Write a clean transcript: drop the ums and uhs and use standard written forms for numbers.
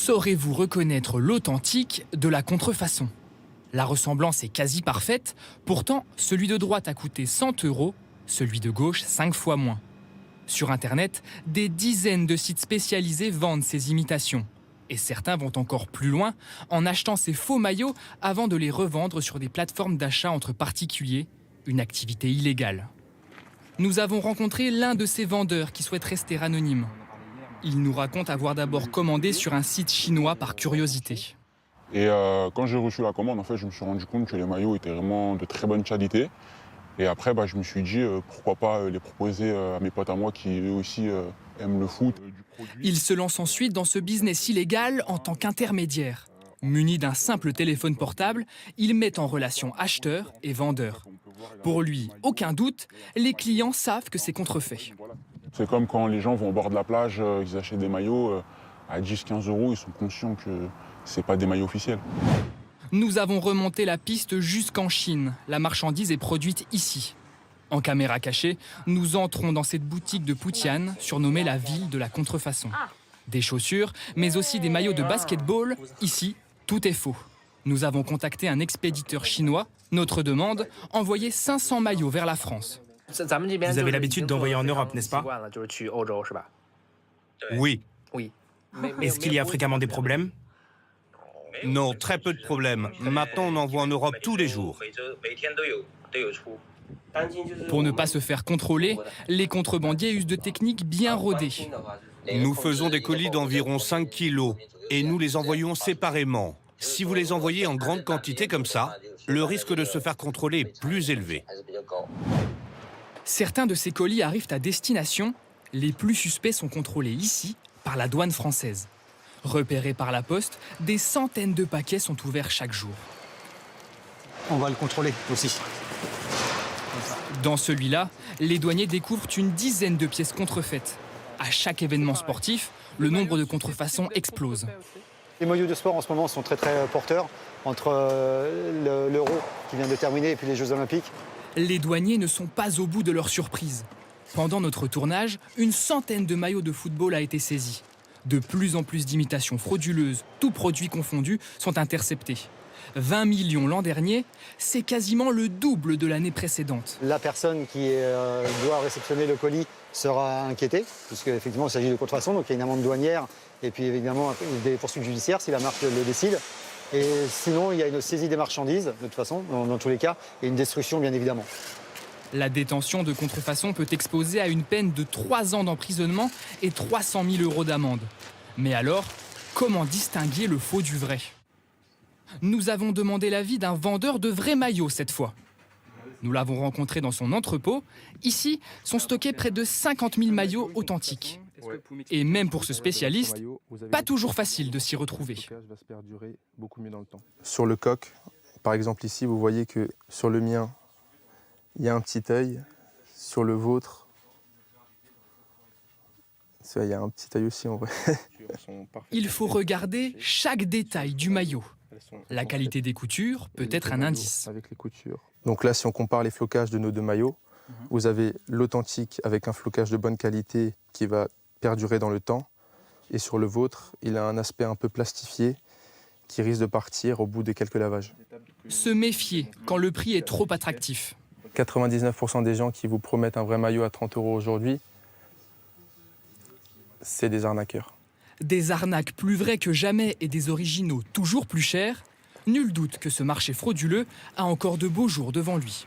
Saurez-vous reconnaître l'authentique de la contrefaçon? La ressemblance est quasi parfaite, pourtant celui de droite a coûté 100 €, celui de gauche 5 fois moins. Sur Internet, des dizaines de sites spécialisés vendent ces imitations. Et certains vont encore plus loin en achetant ces faux maillots avant de les revendre sur des plateformes d'achat entre particuliers, une activité illégale. Nous avons rencontré l'un de ces vendeurs qui souhaite rester anonyme. Il nous raconte avoir d'abord commandé sur un site chinois par curiosité. Et quand j'ai reçu la commande, en fait, je me suis rendu compte que les maillots étaient vraiment de très bonne qualité. Et après, je me suis dit pourquoi pas les proposer à mes potes à moi qui eux aussi aiment le foot. Il se lance ensuite dans ce business illégal en tant qu'intermédiaire. Muni d'un simple téléphone portable, il met en relation acheteurs et vendeurs. Pour lui, aucun doute, les clients savent que c'est contrefait. C'est comme quand les gens vont au bord de la plage, ils achètent des maillots à 10-15 €, ils sont conscients que c'est pas des maillots officiels. Nous avons remonté la piste jusqu'en Chine. La marchandise est produite ici. En caméra cachée, nous entrons dans cette boutique de Putian, surnommée la ville de la contrefaçon. Des chaussures, mais aussi des maillots de basketball. Ici, tout est faux. Nous avons contacté un expéditeur chinois. Notre demande, envoyer 500 maillots vers la France. Vous avez l'habitude d'envoyer en Europe, n'est-ce pas? Oui. Est-ce qu'il y a fréquemment des problèmes? Non, très peu de problèmes. Maintenant, on envoie en Europe tous les jours. Pour ne pas se faire contrôler, les contrebandiers usent de techniques bien rodées. Nous faisons des colis d'environ 5 kilos et nous les envoyons séparément. Si vous les envoyez en grande quantité comme ça, le risque de se faire contrôler est plus élevé. Certains de ces colis arrivent à destination. Les plus suspects sont contrôlés ici par la douane française. Repérés par la poste, des centaines de paquets sont ouverts chaque jour. On va le contrôler aussi. Dans celui-là, les douaniers découvrent une dizaine de pièces contrefaites. À chaque événement sportif, le nombre de contrefaçons explose. Les maillots de sport en ce moment sont très porteurs entre l'Euro qui vient de terminer et puis les Jeux Olympiques. Les douaniers ne sont pas au bout de leur surprise. Pendant notre tournage, une centaine de maillots de football a été saisie. De plus en plus d'imitations frauduleuses, tous produits confondus, sont interceptés. 20 millions l'an dernier, c'est quasiment le double de l'année précédente. La personne qui doit réceptionner le colis sera inquiétée, puisqu'effectivement il s'agit de contrefaçon, donc il y a une amende douanière et puis évidemment des poursuites judiciaires si la marque le décide. Et sinon, il y a une saisie des marchandises, de toute façon, dans tous les cas, et une destruction bien évidemment. La détention de contrefaçon peut exposer à une peine de 3 ans d'emprisonnement et 300 000 € d'amende. Mais alors, comment distinguer le faux du vrai? Nous avons demandé l'avis d'un vendeur de vrais maillots cette fois. Nous l'avons rencontré dans son entrepôt. Ici, sont stockés près de 50 000 maillots authentiques. Et même pour ce spécialiste, pas toujours facile de s'y retrouver. Sur le coq, par exemple ici, vous voyez que sur le mien, il y a un petit œil. Sur le vôtre, il y a un petit œil aussi en vrai. Il faut regarder chaque détail du maillot. La qualité des coutures peut être un indice. Avec les coutures. Donc là, si on compare les flocages de nos deux maillots, vous avez l'authentique avec un flocage de bonne qualité qui va perdurer dans le temps. Et sur le vôtre, il a un aspect un peu plastifié qui risque de partir au bout de quelques lavages. Se méfier quand le prix est trop attractif. 99% des gens qui vous promettent un vrai maillot à 30 € aujourd'hui, c'est des arnaqueurs. Des arnaques plus vraies que jamais et des originaux toujours plus chers, nul doute que ce marché frauduleux a encore de beaux jours devant lui.